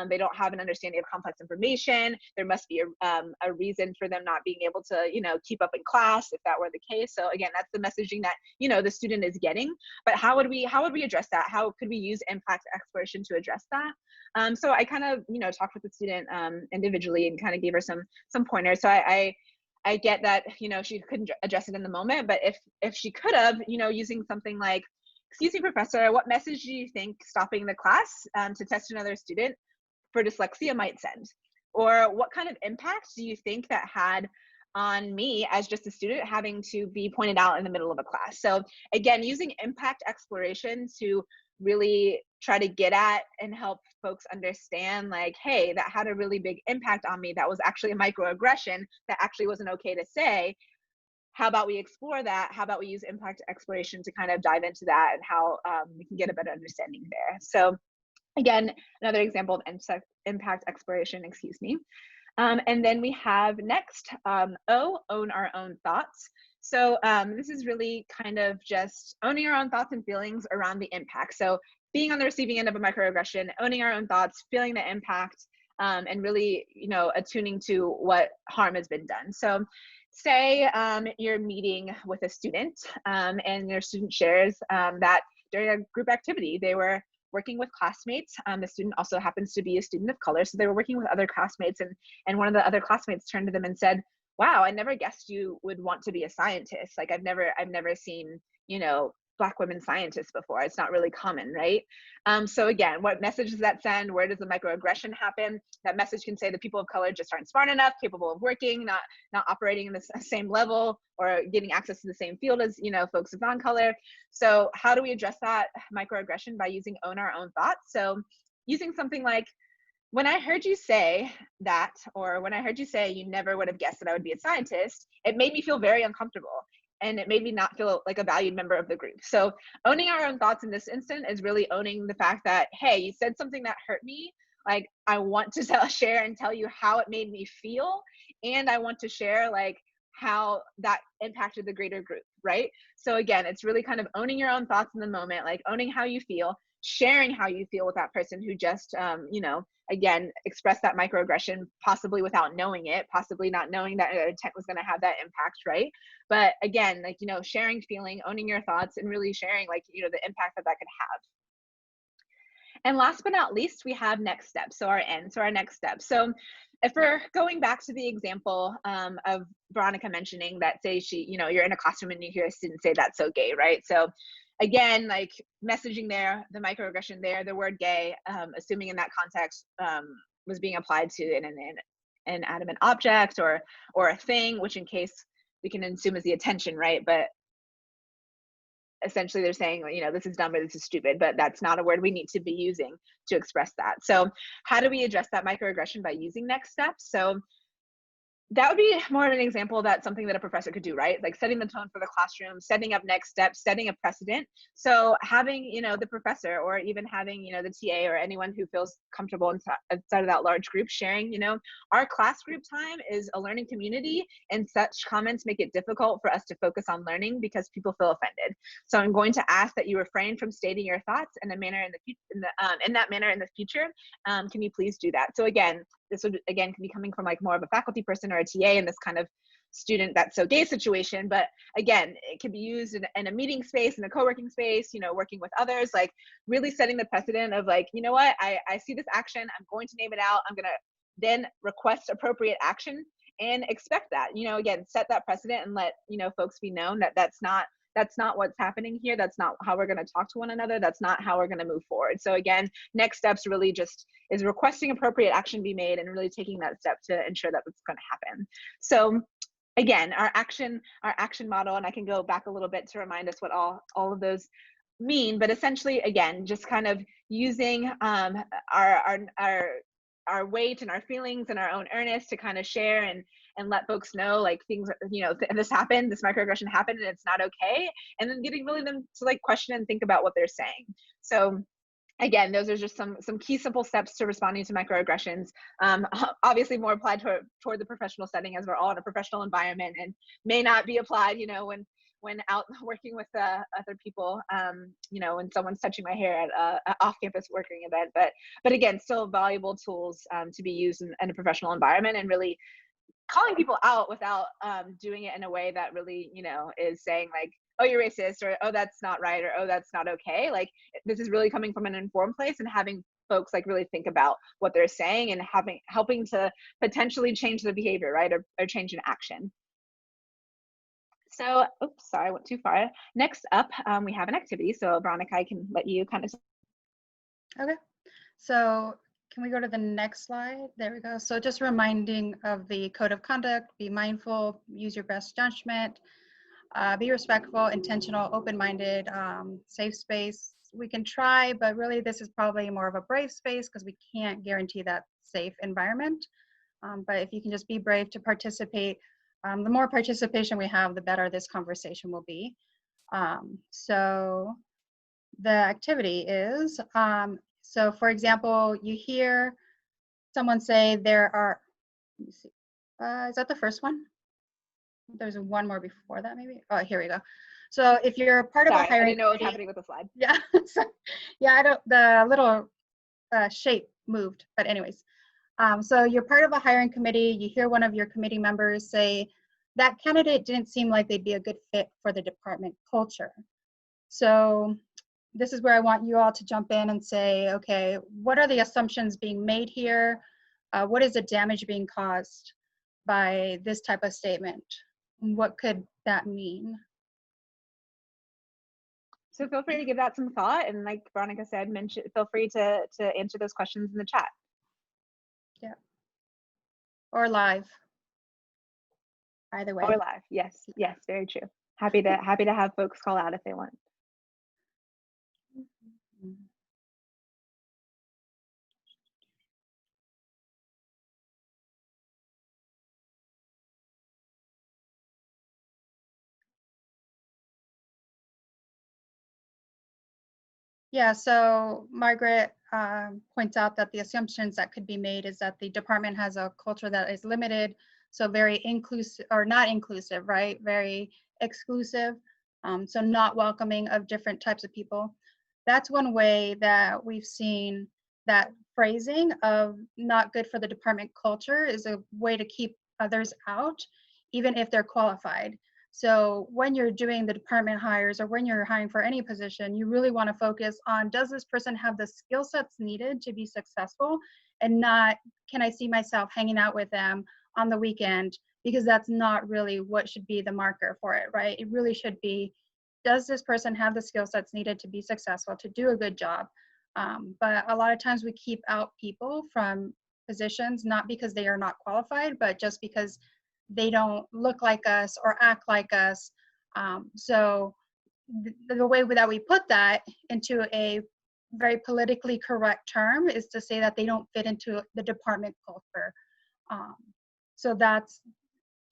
They don't have an understanding of complex information. There must be a reason for them not being able to, keep up in class if that were the case. So again, that's the messaging that, the student is getting. But how would we address that? How could we use impact exploration to address that? So I kind of, talked with the student individually and kind of gave her some pointers. So I get that, she couldn't address it in the moment, but if she could have, using something like, "Excuse me, professor, what message do you think stopping the class to test another student for dyslexia might send? Or what kind of impact do you think that had on me as just a student having to be pointed out in the middle of a class?" So again, using impact exploration to really try to get at and help folks understand, like, hey, that had a really big impact on me. That was actually a microaggression that actually wasn't okay to say. How about we explore that? How about we use impact exploration to kind of dive into that and how we can get a better understanding there? So again, another example of impact exploration, excuse me. And then we have next, O, own our own thoughts. So this is really kind of just owning our own thoughts and feelings around the impact. So being on the receiving end of a microaggression, owning our own thoughts, feeling the impact, and really, attuning to what harm has been done. So say you're meeting with a student and your student shares that during a group activity, they were working with classmates. The student also happens to be a student of color. So they were working with other classmates, and one of the other classmates turned to them and said, wow, I never guessed you would want to be a scientist. Like I've never seen, Black women scientists before. It's not really common, right? So again, what message does that send? Where does the microaggression happen? That message can say the people of color just aren't smart enough, capable of working, not operating in the same level or getting access to the same field as, folks of non-color. So how do we address that microaggression? By using own our own thoughts. So using something like, when I heard you say that, or when I heard you say you never would have guessed that I would be a scientist, it made me feel very uncomfortable. And it made me not feel like a valued member of the group. So owning our own thoughts in this instant is really owning the fact that, hey, you said something that hurt me. Like, I want to share and tell you how it made me feel. And I want to share like how that impacted the greater group, right? So again, it's really kind of owning your own thoughts in the moment, like owning how you feel, sharing how you feel with that person who just, again, express that microaggression, possibly without knowing it, possibly not knowing that intent was going to have that impact, right? But again, like, sharing feeling, owning your thoughts, and really sharing, like, the impact that could have. And last but not least, we have next steps. So our end, so our next step. So if we're going back to the example of Veronica mentioning that, say you're in a classroom and you hear a student say that's so gay, right? So again, like messaging there, the microaggression there, the word gay, assuming in that context was being applied to an inanimate object or a thing, which in case we can assume is the attention, right? But essentially they're saying, this is dumb or this is stupid, but that's not a word we need to be using to express that. So how do we address that microaggression? By using next steps. So that would be more of an example that's something that a professor could do, right? Like setting the tone for the classroom, setting up next steps, setting a precedent. So having, the professor, or even having, the TA or anyone who feels comfortable inside of that large group sharing, our class group time is a learning community, and such comments make it difficult for us to focus on learning because people feel offended. So I'm going to ask that you refrain from stating your thoughts in a manner in that manner in the future. Can you please do that? So again, this would, again, can be coming from like more of a faculty person or a TA in this kind of student that's so gay situation. But again, it can be used in a meeting space, in a co-working space, working with others, like really setting the precedent of like, you know what, I see this action, I'm going to name it out, I'm going to then request appropriate action and expect that, again, set that precedent and let, folks be known that that's not what's happening here. That's not how we're going to talk to one another. That's not how we're going to move forward. So again, next steps really just is requesting appropriate action be made and really taking that step to ensure that it's going to happen. So again, our action model, and I can go back a little bit to remind us what all of those mean, but essentially, again, just kind of using our weight and our feelings and our own earnest to kind of share and let folks know like things, this happened, this microaggression happened and it's not okay. And then getting really them to like question and think about what they're saying. So again, those are just some key simple steps to responding to microaggressions. Obviously more applied toward the professional setting, as we're all in a professional environment, and may not be applied, when out working with other people, when someone's touching my hair at a off-campus working event. But again, still valuable tools to be used in a professional environment, and really calling people out without doing it in a way that really, is saying like, oh, you're racist, or oh, that's not right, or oh, that's not okay. Like, this is really coming from an informed place and having folks like really think about what they're saying and helping to potentially change the behavior, right, or change an action. So, oops, sorry, I went too far. Next up, we have an activity. So Veronica, I can let you kind of. Okay, so can we go to the next slide? There we go. So just reminding of the code of conduct: be mindful, use your best judgment, be respectful, intentional, open-minded, safe space. We can try, but really this is probably more of a brave space because we can't guarantee that safe environment. But if you can just be brave to participate, the more participation we have, the better this conversation will be. So the activity is, so for example, you hear someone say there are Let me see. Is that the first one? There's one more before that, maybe. Oh, here we go. So if you're part of a Sorry, I hiring didn't know what was committee, happening with the slide. yeah, yeah, I don't. The little shape moved, but anyways. So you're part of a hiring committee. You hear one of your committee members say that candidate didn't seem like they'd be a good fit for the department culture. So this is where I want you all to jump in and say, okay, what are the assumptions being made here? What is the damage being caused by this type of statement? What could that mean? So feel free to give that some thought, and like Veronica said, feel free to answer those questions in the chat. Yeah. Or live. Either way. Or live. Yes, yes, very true. Happy to have folks call out if they want. Yeah, so Margaret points out that the assumptions that could be made is that the department has a culture that is limited, so very inclusive, or not inclusive, right? Very exclusive, so not welcoming of different types of people. That's one way that we've seen that phrasing of not good for the department culture is a way to keep others out, even if they're qualified. So when you're doing the department hires or when you're hiring for any position, you really want to focus on, does this person have the skill sets needed to be successful, and not, can I see myself hanging out with them on the weekend, because that's not really what should be the marker for it, right? It really should be, does this person have the skill sets needed to be successful, to do a good job? But a lot of times we keep out people from positions, not because they are not qualified, but just because they don't look like us or act like us. So the way that we put that into a very politically correct term is to say that they don't fit into the department culture. So that's,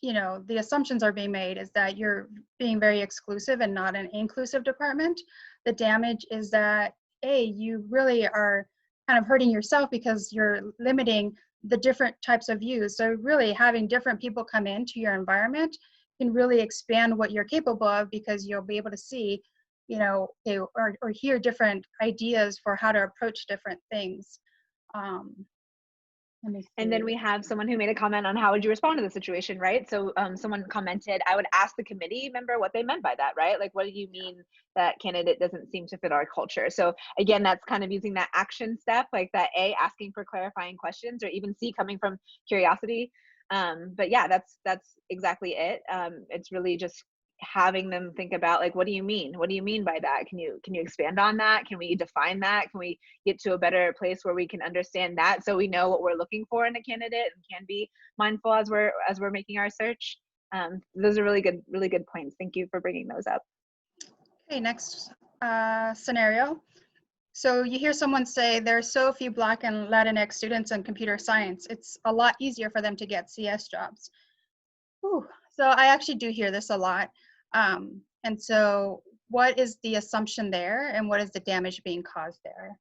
you know, the assumptions are being made is that you're being very exclusive and not an inclusive department. The damage is that, A, you really are kind of hurting yourself because you're limiting the different types of views. So really having different people come into your environment can really expand what you're capable of, because you'll be able to see, you know, or hear different ideas for how to approach different things. And then we have someone who made a comment on how would you respond to the situation, right? So someone commented, I would ask the committee member what they meant by that, right? Like, what do you mean that candidate doesn't seem to fit our culture? So again, that's kind of using that action step, like that A, asking for clarifying questions, or even C, coming from curiosity. But yeah, that's exactly it. It's really just having them think about, like, what do you mean by that? Can you expand on that? Can we define that? Can we get to a better place where we can understand that, so we know what we're looking for in a candidate and can be mindful as we're making our search? Those are really good points. Thank you for bringing those up. Okay, next scenario. So you hear someone say there are so few Black and Latinx students in computer science, it's a lot easier for them to get CS jobs. Whew. So I actually do hear this a lot. And so what is the assumption there, and what is the damage being caused there?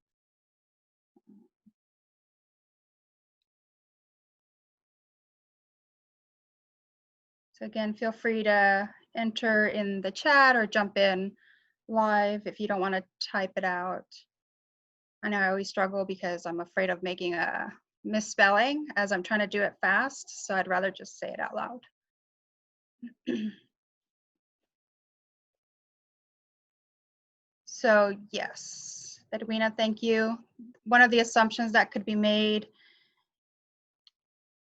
So again, feel free to enter in the chat or jump in live if you don't want to type it out. I know I always struggle because I'm afraid of making a misspelling as I'm trying to do it fast, so I'd rather just say it out loud. So yes, Edwina, thank you. One of the assumptions that could be made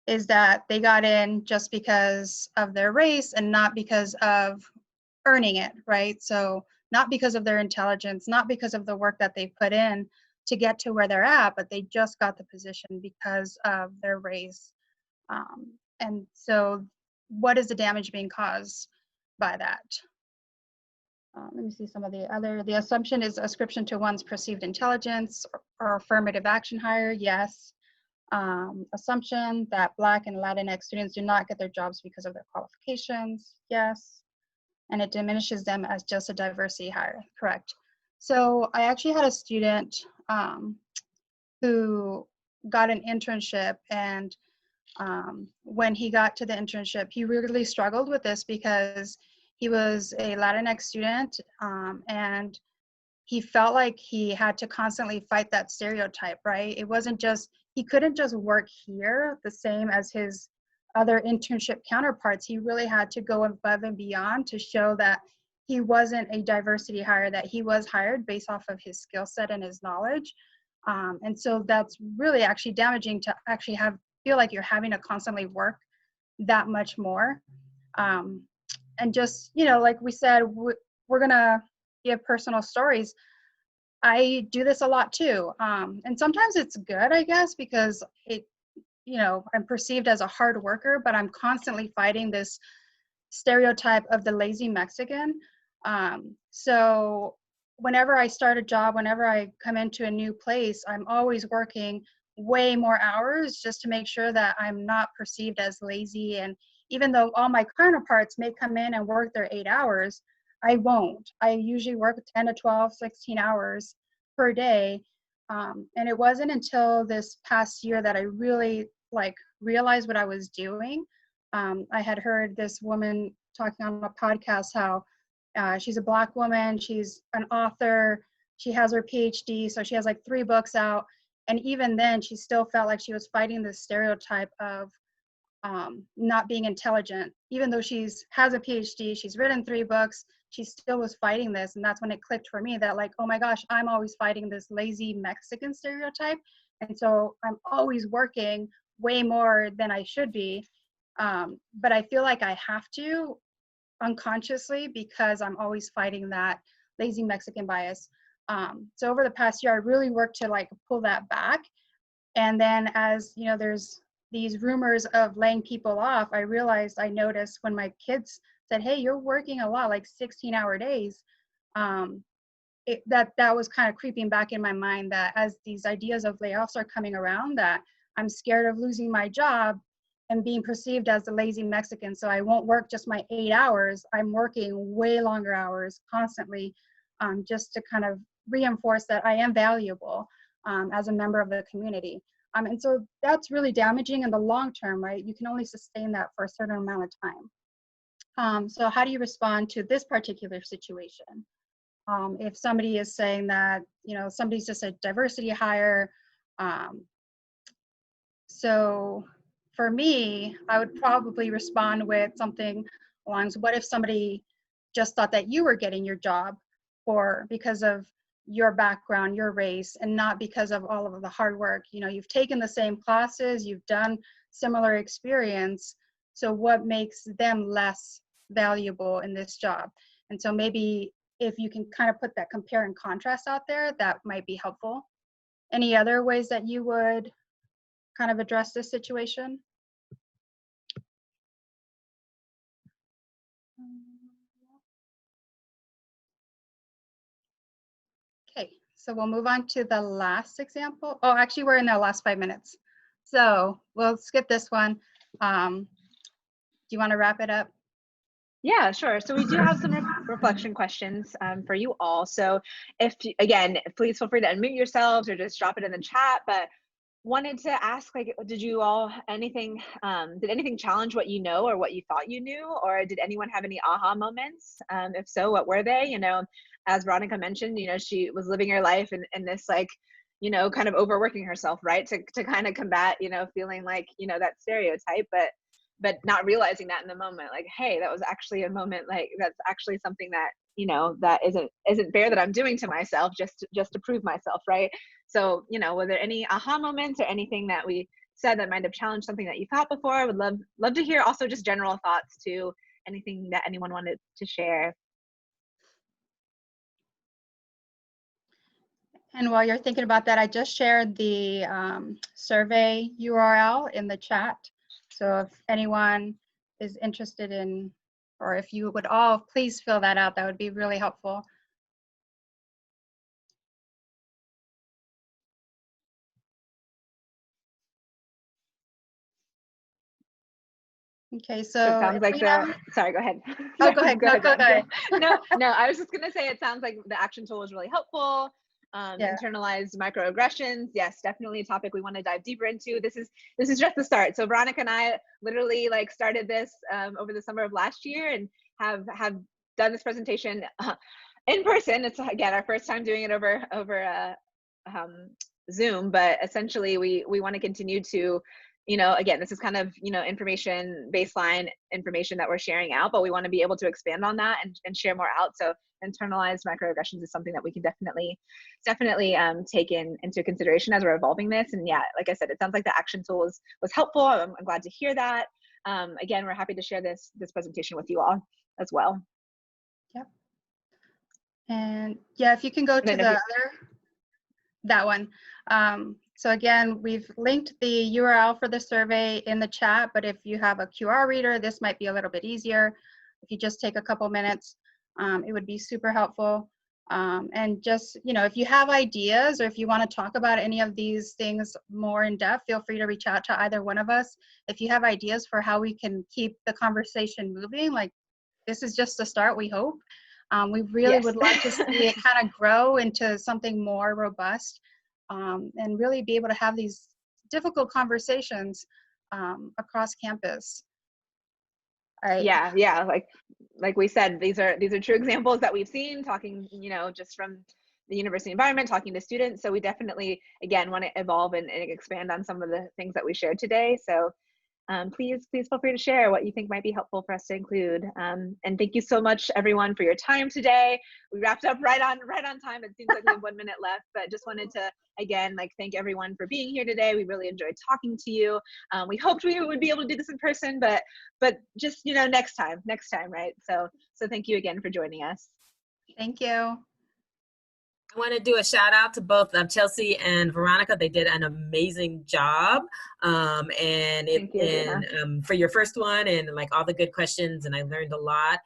is that they got in just because of their race and not because of earning it, right? So not because of their intelligence, not because of the work that they put in to get to where they're at, but they just got the position because of their race. And so what is the damage being caused by that? Let me see some of the assumption is ascription to one's perceived intelligence or affirmative action hire, yes. Assumption that Black and Latinx students do not get their jobs because of their qualifications, yes. And it diminishes them as just a diversity hire, correct. So I actually had a student who got an internship, and when he got to the internship, he really struggled with this because he was a Latinx student, and he felt like he had to constantly fight that stereotype, right? It wasn't just, he couldn't just work here the same as his other internship counterparts. He really had to go above and beyond to show that he wasn't a diversity hire, that he was hired based off of his skill set and his knowledge. And so that's really actually damaging to actually feel like you're having to constantly work that much more. And just, you know, like we said, we're gonna give personal stories. I do this a lot too. And sometimes it's good, I guess, because you know, I'm perceived as a hard worker, but I'm constantly fighting this stereotype of the lazy Mexican. So whenever I start a job, whenever I come into a new place, I'm always working way more hours just to make sure that I'm not perceived as lazy. And even though all my counterparts may come in and work their 8 hours, I won't. I usually work 10 to 12, 16 hours per day. And it wasn't until this past year that I really realized what I was doing. I had heard this woman talking on a podcast how she's a Black woman, she's an author, she has her PhD, so she has like 3 books out. And even then, she still felt like she was fighting this stereotype of not being intelligent. Even though has a PhD, she's written 3 books, she still was fighting this. And that's when it clicked for me that like, oh my gosh, I'm always fighting this lazy Mexican stereotype. And so I'm always working way more than I should be. But I feel like I have to unconsciously because I'm always fighting that lazy Mexican bias. So over the past year, I really worked to like pull that back. And then as you know, there's these rumors of laying people off, I noticed when my kids said, hey, you're working a lot, like 16-hour days, that was kind of creeping back in my mind, that as these ideas of layoffs are coming around, that I'm scared of losing my job and being perceived as the lazy Mexican. So I won't work just my 8 hours. I'm working way longer hours constantly, just to kind of reinforce that I am valuable as a member of the community. And so that's really damaging in the long term, right? You can only sustain that for a certain amount of time. So how do you respond to this particular situation? If somebody is saying that, you know, somebody's just a diversity hire. So for me, I would probably respond with something along, what if somebody just thought that you were getting your job because of your background, your race, and not because of all of the hard work. You know, you've taken the same classes, you've done similar experience, so what makes them less valuable in this job? And so maybe if you can kind of put that compare and contrast out there, that might be helpful. Any other ways that you would kind of address this situation? Okay, so we'll move on to the last example. Oh, actually, we're in the last 5 minutes. So we'll skip this one. Do you want to wrap it up? Yeah, sure. So we do have some reflection questions for you all. So again, please feel free to unmute yourselves or just drop it in the chat. But wanted to ask, like, did you all did anything challenge what you know or what you thought you knew? Or did anyone have any aha moments? If so, what were they? You know, as Veronica mentioned, you know, she was living her life in this, like, you know, kind of overworking herself, right? To kind of combat, you know, feeling like, you know, that stereotype, but not realizing that in the moment, like, hey, that was actually a moment, like, that's actually something that, you know, that isn't fair that I'm doing to myself just to prove myself, right? So, you know, were there any aha moments or anything that we said that might have challenged something that you thought before? I would love to hear also just general thoughts too, anything that anyone wanted to share. And while you're thinking about that, I just shared the survey URL in the chat. So if anyone is interested in, or if you would all please fill that out, that would be really helpful. Okay, so it sounds like sorry, go ahead. Oh, go ahead. Go ahead. No, No, I was just gonna say, it sounds like the action tool was really helpful. Internalized microaggressions, yes, definitely a topic we want to dive deeper into. This is just the start. So Veronica and I literally like started this over the summer of last year and have done this presentation in person. It's again our first time doing it over Zoom, but essentially we want to continue to, again, this is kind of, information, baseline information that we're sharing out, but we want to be able to expand on that and share more out. So internalized microaggressions is something that we can definitely take into consideration as we're evolving this. And yeah, like I said, it sounds like the action tool was helpful. I'm glad to hear that. Again, we're happy to share this presentation with you all as well. Yep. And yeah, if you can go to the other, that one. So again, we've linked the URL for the survey in the chat, but if you have a QR reader, this might be a little bit easier. If you just take a couple minutes, it would be super helpful. And just, if you have ideas or if you want to talk about any of these things more in depth, feel free to reach out to either one of us. If you have ideas for how we can keep the conversation moving, like this is just a start, we hope. We really would like to see it kind of grow into something more robust, and really be able to have these difficult conversations across campus. All right. Yeah. Like we said, these are true examples that we've seen, talking, just from the university environment, talking to students. So we definitely, again, want to evolve and expand on some of the things that we shared today. So please feel free to share what you think might be helpful for us to include. And thank you so much, everyone, for your time today. We wrapped up right on time. It seems like we have 1 minute left, but just wanted to, again, thank everyone for being here today. We really enjoyed talking to you. We hoped we would be able to do this in person, but just, next time, right? So thank you again for joining us. Thank you. I want to do a shout out to both Chelsea and Veronica. They did an amazing job, for your first one, and all the good questions, and I learned a lot.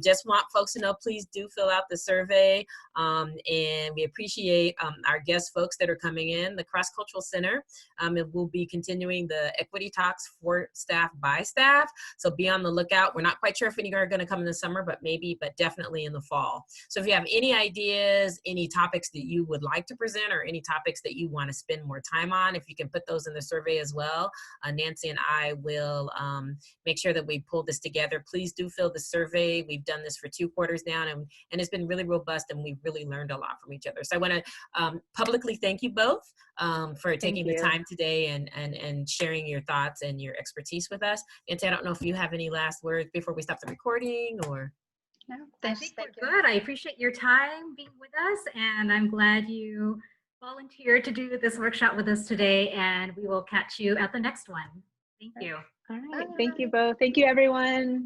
Just want folks to know, please do fill out the survey, and we appreciate our guest folks that are coming in. The Cross Cultural Center, it will be continuing the equity talks for staff by staff, so be on the lookout. We're not quite sure if any are going to come in the summer, but definitely in the fall. So if you have any ideas, any topics that you would like to present, or any topics that you want to spend more time on, if you can put those in the survey as well, Nancy and I will make sure that we pull this together. Please do fill the survey. We've done this for 2 quarters now, and it's been really robust, and we've really learned a lot from each other. So I want to publicly thank you both for taking the time today and sharing your thoughts and your expertise with us. Nancy, I don't know if you have any last words before we stop the recording, or? No, I think we're good. I appreciate your time being with us, and I'm glad you volunteered to do this workshop with us today, and we will catch you at the next one. Thank you. All right. Thank you both. Thank you, everyone.